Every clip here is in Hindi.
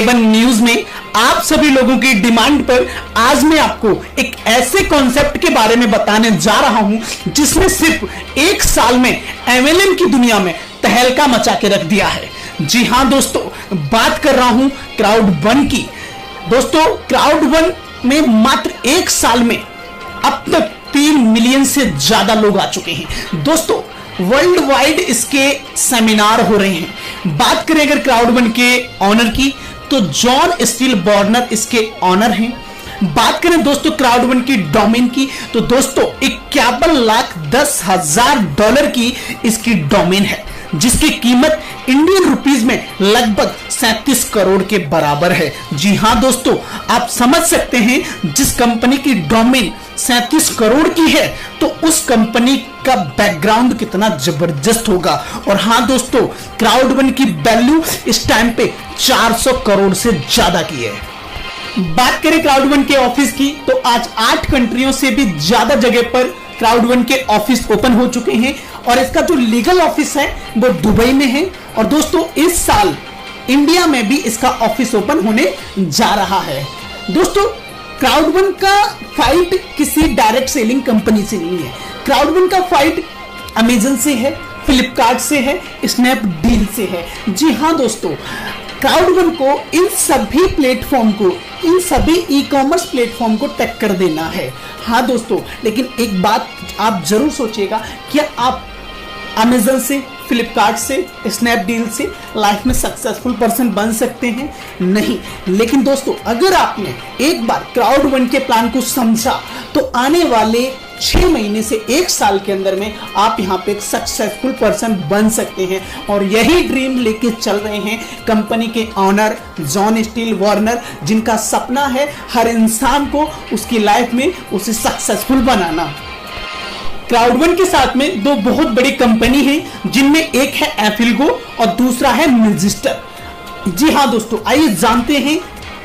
A1 न्यूज में आप सभी लोगों की डिमांड पर आज मैं आपको एक ऐसे कॉन्सेप्ट के बारे में बताने जा रहा हूं जिसने सिर्फ एक साल में MLM की दुनिया में तहलका मचा के रख दिया है। जी हां दोस्तों, बात कर रहा हूं क्राउड1 की। दोस्तों, क्राउड1 में मात्र एक साल में अब तक 3 मिलियन से ज्यादा लोग आ चुके हैं। दोस्तों, वर्ल्ड वाइड इसके सेमिनार हो रहे हैं। बात करें अगर क्राउड1 के ऑनर की तो जॉन स्टील बॉर्नर इसके ऑनर हैं। बात करें दोस्तों क्राउड1 की डोमेन की तो दोस्तों $51,10,000 की इसकी डोमेन है, जिसकी कीमत इंडियन रुपीज में लगभग 37 करोड़ के बराबर है। जी हां दोस्तों, आप समझ सकते हैं जिस कंपनी की डोमेन 37 करोड़ की है तो उस कंपनी का बैकग्राउंड कितना जबरदस्त होगा। और हां दोस्तों, क्राउड1 की वैल्यू इस टाइम पे 400 करोड़ से ज्यादा की है। बात करें क्राउड1 के ऑफिस की तो आज 8 कंट्रियों से भी ज्यादा जगह पर क्राउड1 के ऑफिस ओपन हो चुके हैं और इसका जो लीगल ऑफिस है वो दुबई में है। और दोस्तों, इस साल इंडिया में भी इसका ऑफिस ओपन होने जा रहा है। दोस्तों, क्राउड1 का फाइट किसी डायरेक्ट सेलिंग कंपनी से नहीं है। क्राउड1 का फाइट अमेजन से है, फ्लिपकार्ट से है, स्नैपडील से है। जी हां दोस्तों, क्राउड1 को इन सभी प्लेटफॉर्म को, इन सभी ई-कॉमर्स प्लेटफॉर्म को टक्कर देना है। हाँ दोस्तों, लेकिन एक बात आप जरूर सोचिएगा, क्या आप अमेजन से, फ्लिपकार्ट से, स्नैपडील से लाइफ में सक्सेसफुल पर्सन बन सकते हैं? नहीं। लेकिन दोस्तों, अगर आपने एक बार क्राउड1 के प्लान को समझा तो आने वाले 6 महीने से 1 साल के अंदर में आप यहाँ पे एक सक्सेसफुल पर्सन बन सकते हैं। और यही ड्रीम लेके चल रहे हैं कंपनी के ऑनर जॉन स्टील बॉर्नर, जिनका सपना है हर इंसान को उसकी लाइफ में उसे सक्सेसफुल बनाना। क्राउड1 के साथ में 2 बहुत बड़ी कंपनी है, जिनमें एक है एफिल्गो और दूसरा है मैजिस्टर। जी हाँ दोस्तों, आइए जानते हैं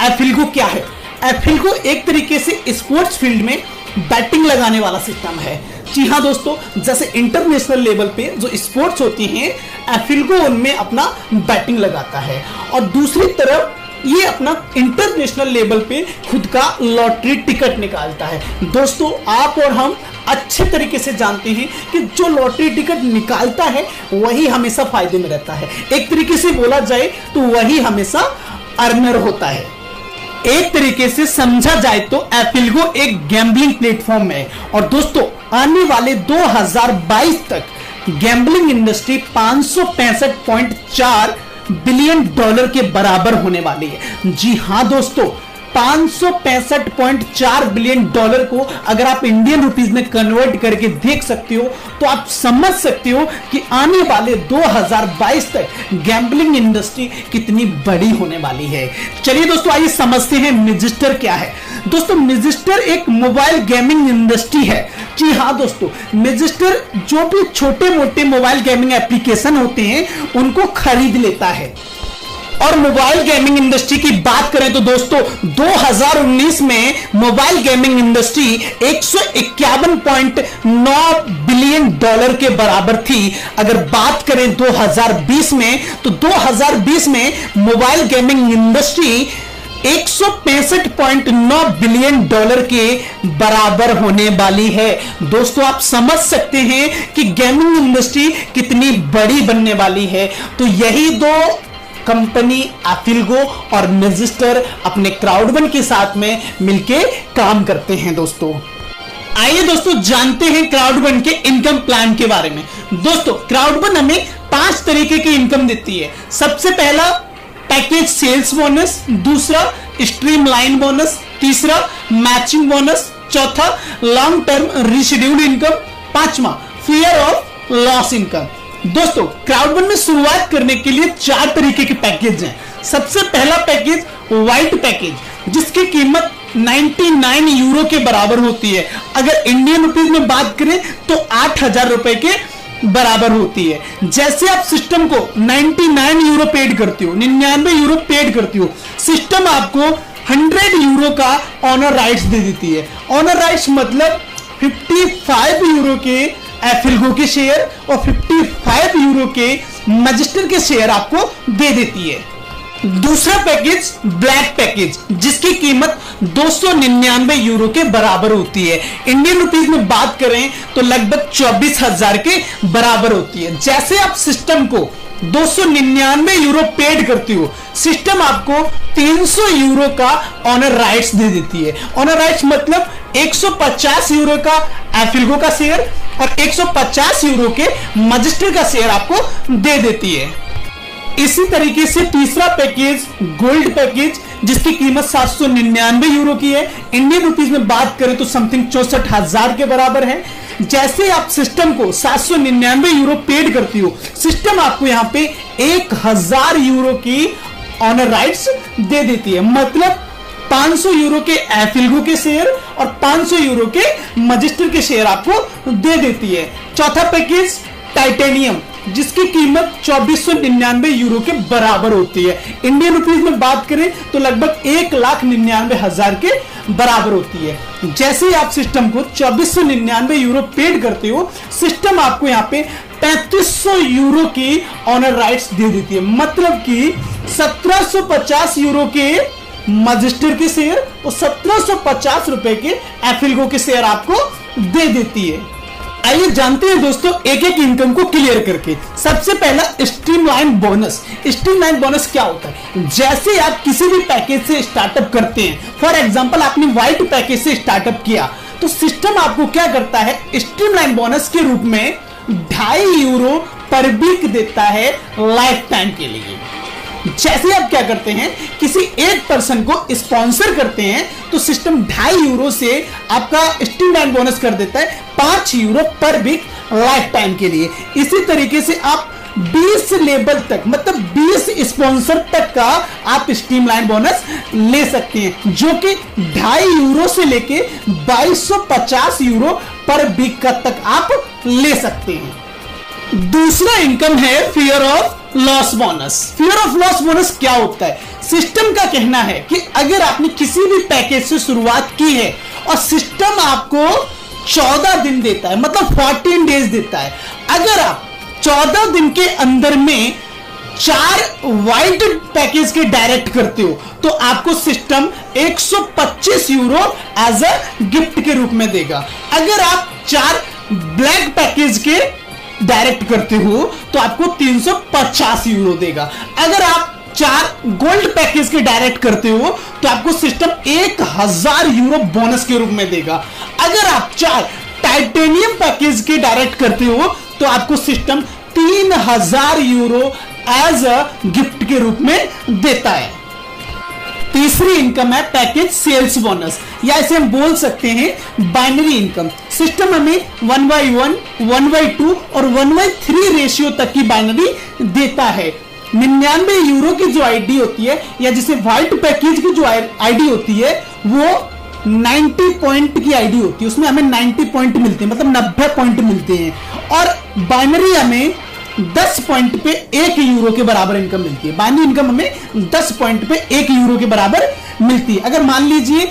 एफिल्गो क्या है। एफिल्गो एक तरीके से स्पोर्ट्स फील्ड में बैटिंग लगाने वाला सिस्टम है। जी हाँ दोस्तों, जैसे इंटरनेशनल लेवल पे जो स्पोर्ट्स होती हैं, एफिल्गो उनमें अपना बैटिंग लगाता है और दूसरी तरफ ये अपना इंटरनेशनल लेवल पे खुद का लॉटरी टिकट निकालता है। दोस्तों, आप और हम अच्छे तरीके से जानते हैं कि जो लॉटरी टिकट निकालता है वही हमेशा फायदे में रहता है। एक तरीके से बोला जाए तो वही हमेशा अर्नर होता है। एक तरीके से समझा जाए तो एफिल्गो एक गैम्बलिंग प्लेटफॉर्म है। और दोस्तों, आने वाले 2022 तक गैम्बलिंग इंडस्ट्री $565.4 बिलियन के बराबर होने वाली है। जी हां दोस्तों, $565.4 बिलियन को अगर आप इंडियन रुपीस में कन्वर्ट करके देख सकते हो तो आप समझ सकते हो कि आने वाले 2022 तक गैम्बलिंग इंडस्ट्री कितनी बड़ी होने वाली है। चलिए दोस्तों, आइए समझते हैं मैजिस्टर क्या है। दोस्तों, मैजिस्टर एक मोबाइल गेमिंग इंडस्ट्री है। जी हाँ दोस्तों, मैजिस्टर जो भी छोटे मोटे मोबाइल गेमिंग एप्लीकेशन होते हैं उनको खरीद लेता है। और मोबाइल गेमिंग इंडस्ट्री की बात करें तो दोस्तों 2019 में मोबाइल गेमिंग इंडस्ट्री $151.9 बिलियन के बराबर थी। अगर बात करें 2020 में तो 2020 में मोबाइल गेमिंग इंडस्ट्री $165.9 बिलियन के बराबर होने वाली है। दोस्तों, आप समझ सकते हैं कि गेमिंग इंडस्ट्री कितनी बड़ी बनने वाली है। तो यही 2 कंपनी एफिल्गो और मैजिस्टर अपने क्राउड1 के साथ में मिलके काम करते हैं। दोस्तों, आइए दोस्तों जानते हैं क्राउड1 के इनकम प्लान के बारे में। दोस्तों, क्राउड1 हमें 5 तरीके की इनकम देती है। सबसे पहला पैकेज सेल्स बोनस, दूसरा स्ट्रीमलाइन बोनस, तीसरा मैचिंग बोनस, चौथा लॉन्ग टर्म रिशेड्यूल्ड इनकम, 5वां फियर ऑफ लॉस इनकम। दोस्तों, क्राउड1 में शुरुआत करने के लिए 4 तरीके के पैकेज हैं। सबसे पहला पैकेज व्हाइट पैकेज, जिसकी कीमत 99 यूरो के बराबर होती है। अगर इंडियन रुपीज में बात करें तो 8,000 रुपए के बराबर होती है। जैसे आप सिस्टम को 99 यूरो पेड करती हो, 99 यूरो पेड करती हो, सिस्टम आपको 100 यूरो का ऑनर राइट्स दे देती है। ऑनर राइट्स मतलब 55 यूरो के एफिल्गो के शेयर और 55 यूरो के मैजिस्टर के शेयर आपको दे देती है। दूसरा पैकेज ब्लैक पैकेज, जिसकी कीमत 299 यूरो के बराबर होती है। इंडियन रुपीस में बात करें तो लगभग 24,000 के बराबर होती है। जैसे आप सिस्टम को 299 यूरो पेड करती हो, सिस्टम आपको 300 यूरो का ऑनर राइट्स दे देती है। ऑनर राइट्स मतलब 150 यूरो का एफिल्गो का शेयर और 150 यूरो के मजिस्टर का शेयर आपको दे देती है। इसी तरीके से तीसरा पैकेज गोल्ड पैकेज, जिसकी कीमत 799 यूरो की है। इंडियन रुपीस में बात करें तो समथिंग 64,000 के बराबर है। जैसे आप सिस्टम को 799 यूरो पेड करती हो, सिस्टम आपको यहां पे 1000 यूरो की ऑनर राइट्स दे देती है। मतलब 500 यूरो के एफिल्गो के शेयर और 500 यूरो के मजिस्टर के शेयर आपको दे देती है। चौथा पैकेज टाइटेनियम, जिसकी कीमत 2499 यूरो के बराबर होती है। इंडियन रुपीस में बात करें तो लगभग 1,99,000 के बराबर होती है। जैसे ही आप सिस्टम को 2499 यूरो पेड करते हो, सिस्टम आपको यहाँ पे 3500 यूरो की ऑनर राइट्स दे देती है। मतलब कि 1750 यूरो के मजिस्टर के शेयर और 1750 रुपए के एफिल्गो के शेयर आपको दे देती है। आइए जानते हैं दोस्तों एक एक इनकम को क्लियर करके। सबसे पहला स्ट्रीमलाइन बोनस। स्ट्रीमलाइन बोनस क्या होता है? जैसे आप किसी भी पैकेज से स्टार्टअप करते हैं, फॉर एग्जांपल आपने व्हाइट पैकेज से स्टार्टअप किया, तो सिस्टम आपको क्या करता है, स्ट्रीमलाइन बोनस के रूप में 2.5 यूरो पर वीक देता है लाइफ टाइम के लिए। जैसे आप क्या करते हैं, किसी एक पर्सन को स्पॉन्सर करते हैं तो सिस्टम 2.5 यूरो से आपका स्ट्रीमलाइन बोनस कर देता है 5 यूरो पर वीक लाइफ टाइम के लिए। इसी तरीके से आप 20 लेवल तक, मतलब 20 स्पॉन्सर तक का आप स्ट्रीमलाइन बोनस ले सकते हैं, जो कि 2.5 यूरो से लेके 2250 यूरो पर वीक का तक आप ले सकते हैं। दूसरा इनकम है fear of loss bonus. Fear of loss bonus क्या होता है? सिस्टम का कहना है कि अगर आपने किसी भी पैकेज से शुरुआत की है और सिस्टम आपको 14 दिन देता है, मतलब 14 डेज देता है, अगर आप 14 दिन के अंदर में 4 व्हाइट पैकेज के डायरेक्ट करते हो तो आपको system 125 euro as a gift के रूप में देगा। अगर आप 4 ब्लैक पैकेज के डायरेक्ट करते हो तो आपको 350 यूरो देगा। अगर आप 4 गोल्ड पैकेज के डायरेक्ट करते हो तो आपको सिस्टम 1000 यूरो बोनस के रूप में देगा। अगर आप 4 टाइटेनियम पैकेज के डायरेक्ट करते हो तो आपको system 3000 euro as a gift के रूप में देता है। तीसरी इनकम है पैकेज सेल्स बोनस, या इसे हम बोल सकते हैं बाइनरी इनकम। सिस्टम हमें 1/1, 1/2 और 1/3 रेशियो तक की बाइनरी देता है। 99 यूरो की जो आईडी होती है, या जिसे व्हाइट पैकेज की जो आईडी होती है, वो 90 पॉइंट की आईडी होती है। उसमें हमें 90 पॉइंट मिलते हैं, मतलब 90 पॉइंट मिलते हैं। और बाइनरी हमें 10 पॉइंट पे 1 यूरो के बराबर इनकम मिलती है। बाइनरी इनकम हमें 10 पॉइंट पे 1 यूरो के बराबर मिलती है। अगर मान लीजिए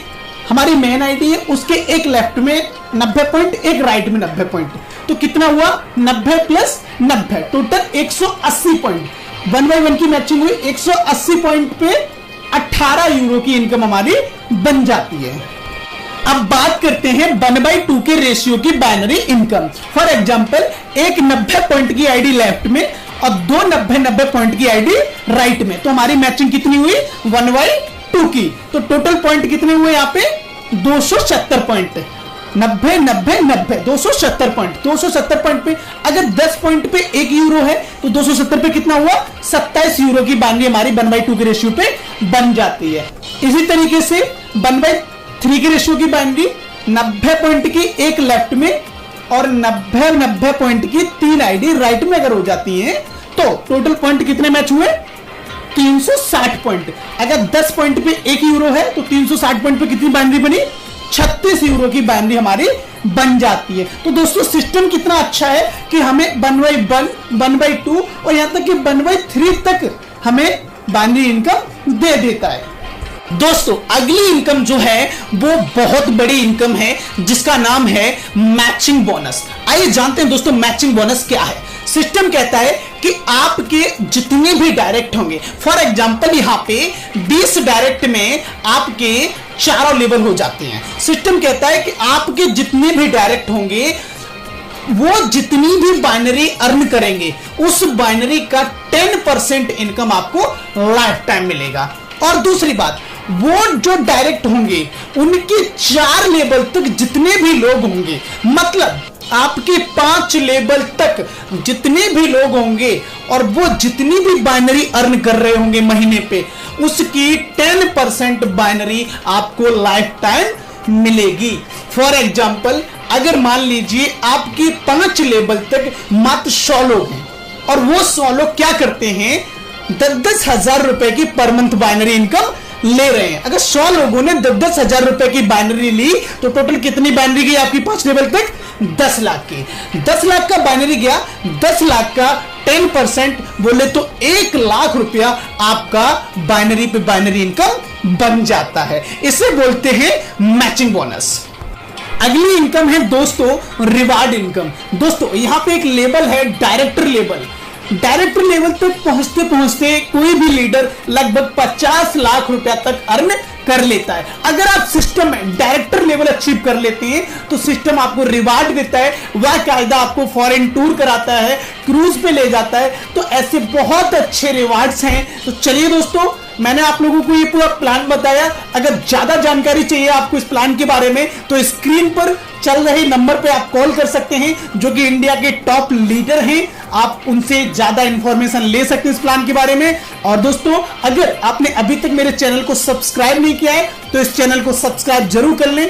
हमारी मेन आईडी है, उसके एक लेफ्ट में 90 पॉइंट, एक राइट में 90 पॉइंट, तो कितना हुआ? 90 प्लस 90, टोटल 180 पॉइंट। 1/1 की मैचिंग हुई, 180 पॉइंट पे 18 यूरो की इनकम हमारी बन जाती है। अब बात करते हैं 1/2 के रेशियो की बाइनरी इनकम। फॉर एग्जांपल एक 90 पॉइंट की आईडी लेफ्ट में और 2 90 पॉइंट की आईडी राइट में, तो हमारी मैचिंग कितनी हुई? 1/2 की। तो टोटल पॉइंट कितने हुए यहाँ पे? 270 पॉइंट। 90 90 90 270 पॉइंट। 270 पॉइंट पे अगर 10 पॉइंट पे 1 यूरो है तो 270 पे कितना हुआ? 27 यूरो की बाइनरी हमारी 1/2 के रेशियो पे बन जाती है। इसी तरीके से 1/3 की रेशियो की बाइनरी 90 पॉइंट की एक लेफ्ट में और 90 पॉइंट की 3 आईडी राइट में अगर हो जाती हैं तो टोटल पॉइंट कितने मैच हुए? 360 पॉइंट। अगर 10 पॉइंट पे 1 यूरो है तो 360 पॉइंट पे कितनी बाइनरी बनी? 36 यूरो की बाइनरी हमारी बन जाती है। तो दोस्तों सिस्टम कितना अच्छा है कि हमें 1/1, 1/2 और यहां तक कि 1/3 तक हमें बाइनरी इनकम दे देता है। दोस्तों अगली इनकम जो है वो बहुत बड़ी इनकम है, जिसका नाम है मैचिंग बोनस। आइए जानते हैं दोस्तों मैचिंग बोनस क्या है। सिस्टम कहता है कि आपके जितने भी डायरेक्ट होंगे, फॉर एग्जांपल यहां पे 20 डायरेक्ट में आपके चारों लेवल हो जाते हैं। सिस्टम कहता है कि आपके जितने भी डायरेक्ट होंगे वो जितनी भी बाइनरी अर्न करेंगे उस बाइनरी का 10% इनकम आपको लाइफ टाइम मिलेगा। और दूसरी बात, वो जो डायरेक्ट होंगे उनके 4 लेवल तक जितने भी लोग होंगे, मतलब आपके 5 लेवल तक जितने भी लोग होंगे और वो जितनी भी बाइनरी अर्न कर रहे होंगे महीने पे, उसकी 10% बाइनरी आपको लाइफ टाइम मिलेगी। फॉर एग्जाम्पल, अगर मान लीजिए आपके 5 लेवल तक मात्र 100 लोग हैं और वो 100 लोग क्या करते हैं, 10-10 हजार रुपए की पर मंथ बाइनरी इनकम ले रहे हैं। अगर 100 लोगों ने 10-10 हजार रुपए की बाइनरी ली तो टोटल कितनी बाइनरी गई आपकी 5 लेवल तक? 10 लाख की। 10 लाख का बाइनरी गया, 10 लाख का 10% बोले तो 1 लाख रुपया आपका बाइनरी पे बाइनरी इनकम बन जाता है। इसे बोलते हैं मैचिंग बोनस। अगली इनकम है दोस्तों रिवार्ड इनकम। दोस्तों यहां पे एक लेवल है डायरेक्टर लेवल। डायरेक्टर लेवल तक पहुंचते पहुंचते कोई भी लीडर लगभग 50 लाख रुपया तक अर्न कर लेता है। अगर आप सिस्टम में डायरेक्टर लेवल अचीव कर लेते हैं तो सिस्टम आपको रिवार्ड देता है, वह कायदा आपको फॉरेन टूर कराता है, क्रूज पे ले जाता है। तो ऐसे बहुत अच्छे रिवार्ड्स हैं। तो चलिए दोस्तों, मैंने आप लोगों को ये पूरा प्लान बताया। अगर ज्यादा जानकारी चाहिए आपको इस प्लान के बारे में तो स्क्रीन पर चल रहे नंबर पे आप कॉल कर सकते हैं, जो कि इंडिया के टॉप लीडर हैं। आप उनसे ज्यादा इंफॉर्मेशन ले सकते हैं इस प्लान के बारे में। और दोस्तों, अगर आपने अभी तक मेरे चैनल को सब्सक्राइब नहीं किया है तो इस चैनल को सब्सक्राइब जरूर कर लें।